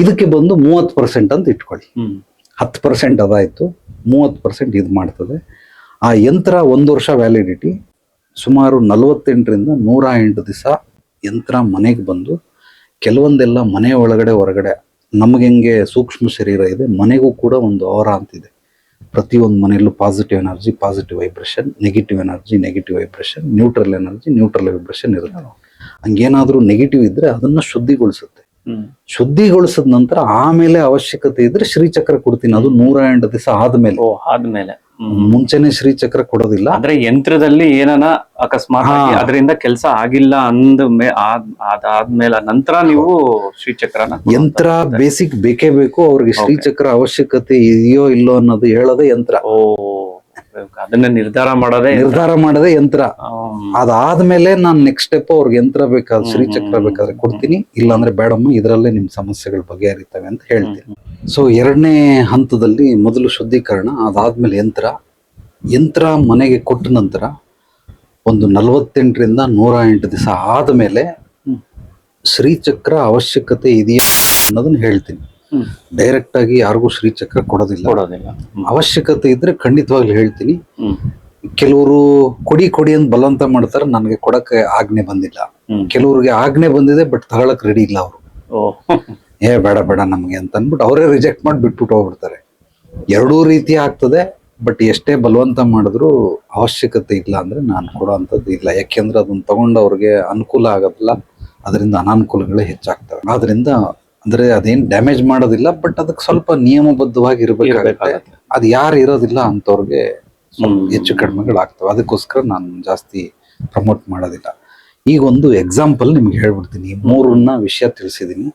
ಇದಕ್ಕೆ ಬಂದು 30% ಅಂತ ಇಟ್ಕೊಳ್ಳಿ. 10% ಅದಾಯ್ತು, 30% ಇದು ಮಾಡ್ತದೆ. ಆ ಯಂತ್ರ 1 ವರ್ಷ ವ್ಯಾಲಿಡಿಟಿ, ಸುಮಾರು 48ರಿಂದ 108 ದಿವಸ ಯಂತ್ರ ಮನೆಗೆ ಬಂದು ಕೆಲವೊಂದೆಲ್ಲ ಮನೆ ಒಳಗಡೆ ಹೊರಗಡೆ, ನಮ್ಗೆ ಹೆಂಗೆ ಸೂಕ್ಷ್ಮ ಶರೀರ ಇದೆ, ಮನೆಗೂ ಕೂಡ ಒಂದು ಔರಾ ಅಂತಿದೆ. ಪ್ರತಿಯೊಂದು ಮನೆಯಲ್ಲೂ positive energy, positive vibration, negative energy, negative vibration, neutral energy, neutral vibration ಇರುತ್ತೆ. ಹಂಗೇನಾದ್ರೂ ನೆಗೆಟಿವ್ ಇದ್ರೆ ಅದನ್ನ ಶುದ್ಧಿಗೊಳಿಸುತ್ತೆ. ಶುದ್ಧಿಗೊಳಿಸಿದ ನಂತರ ಆಮೇಲೆ ಅವಶ್ಯಕತೆ ಇದ್ರೆ ಶ್ರೀಚಕ್ರ ಕೊಡ್ತೀನಿ. ಅದು 108 ದಿವಸ ಆದ್ಮೇಲೆ. ಮುಂಚೆನೆ ಶ್ರೀಚಕ್ರ ಕೊಡೋದಿಲ್ಲ. ಅಂದ್ರೆ ಯಂತ್ರದಲ್ಲಿ ಏನಾನ ಅಕಸ್ಮಾತ್ ಅದರಿಂದ ಕೆಲಸ ಆಗಿಲ್ಲ ಅದಾದ್ಮೇಲೆ ನಂತರ ನೀವು ಶ್ರೀಚಕ್ರನ, ಯಂತ್ರ ಬೇಸಿಕ್ ಬೇಕೇ ಬೇಕು ಅವ್ರಿಗೆ. ಶ್ರೀಚಕ್ರ ಅವಶ್ಯಕತೆ ಇದೆಯೋ ಇಲ್ಲೋ ಅನ್ನೋದು ಹೇಳೋದೇ ಯಂತ್ರ. ಅದನ್ನ ನಿರ್ಧಾರ ಮಾಡೋದೇ ಯಂತ್ರ. ಅದಾದ್ಮೇಲೆ ನಾನ್ ನೆಕ್ಸ್ಟ್ ಸ್ಟೆಪ್ ಅವ್ರಿಗೆ ಯಂತ್ರ ಬೇಕಾದ್ರೆ, ಶ್ರೀಚಕ್ರ ಬೇಕಾದ್ರೆ ಕೊಡ್ತೀನಿ, ಇಲ್ಲಾಂದ್ರೆ ಬೇಡಮ್ಮ, ಇದರಲ್ಲೇ ನಿಮ್ ಸಮಸ್ಯೆಗಳು ಬಗೆಹರಿತವೆ ಅಂತ ಹೇಳ್ತೀನಿ. ಸೊ 2ನೇ ಹಂತದಲ್ಲಿ ಮೊದಲು ಶುದ್ಧೀಕರಣ, ಅದಾದ್ಮೇಲೆ ಯಂತ್ರ ಮನೆಗೆ ಕೊಟ್ಟ ನಂತರ ಒಂದು 48ರಿಂದ 108 ದಿವಸ ಆದ್ಮೇಲೆ ಶ್ರೀಚಕ್ರ ಅವಶ್ಯಕತೆ ಇದೆಯಾ ಅನ್ನೋದನ್ನ ಹೇಳ್ತೀನಿ. ಡೈರೆಕ್ಟ್ ಆಗಿ ಯಾರಿಗೂ ಶ್ರೀಚಕ್ರ ಕೊಡೋದಿಲ್ಲ. ಅವಶ್ಯಕತೆ ಇದ್ರೆ ಖಂಡಿತವಾಗ್ಲೂ ಹೇಳ್ತೀನಿ. ಕೆಲವರು ಕೊಡಿ ಅಂತ ಬಲವಂತ ಮಾಡ್ತಾರೆ, ನನಗೆ ಕೊಡಕ್ಕೆ ಆಜ್ಞೆ ಬಂದಿಲ್ಲ. ಕೆಲವ್ರಿಗೆ ಆಜ್ಞೆ ಬಂದಿದೆ ಬಟ್ ತಗೊಳಕ್ ರೆಡಿ ಇಲ್ಲ ಅವರು. ಬೇಡ ನಮ್ಗೆ ಅಂತ ಅಂದ್ಬಿಟ್ಟು ಅವರೇ ರಿಜೆಕ್ಟ್ ಮಾಡಿ ಬಿಟ್ಬಿಟ್ಟು ಹೋಗ್ಬಿಡ್ತಾರೆ. ಎರಡೂ ರೀತಿ ಆಗ್ತದೆ. ಬಟ್ ಎಷ್ಟೇ ಬಲವಂತ ಮಾಡಿದ್ರು ಅವಶ್ಯಕತೆ ಇಲ್ಲ ಅಂದ್ರೆ ನಾನು ಕೊಡೋ ಅಂಥದ್ದು ಇಲ್ಲ. ಯಾಕೆಂದ್ರೆ ಅದನ್ನ ತಗೊಂಡು ಅವ್ರಿಗೆ ಅನುಕೂಲ ಆಗೋದಿಲ್ಲ, ಅದರಿಂದ ಅನಾನುಕೂಲಗಳೇ ಹೆಚ್ಚಾಗ್ತವೆ. ಆದ್ರಿಂದ ಅಂದ್ರೆ ಅದೇನ್ ಡ್ಯಾಮೇಜ್ ಮಾಡೋದಿಲ್ಲ, ಬಟ್ ಅದಕ್ಕೆ ಸ್ವಲ್ಪ ನಿಯಮಬದ್ಧವಾಗಿ ಇರ್ಬೇಕಾಗುತ್ತೆ. ಅದು ಯಾರು ಇರೋದಿಲ್ಲ ಅಂತವ್ರಿಗೆ ಹೆಚ್ಚು ಕಡಿಮೆಗಳಾಗ್ತವೆ. ಅದಕ್ಕೋಸ್ಕರ ನಾನು ಜಾಸ್ತಿ ಪ್ರಮೋಟ್ ಮಾಡೋದಿಲ್ಲ. ಈಗ ಒಂದು ಎಕ್ಸಾಂಪಲ್ ನಿಮ್ಗೆ ಹೇಳ್ಬಿಡ್ತೀನಿ. 3 ವಿಷಯ ತಿಳಿಸಿದೀನಿ.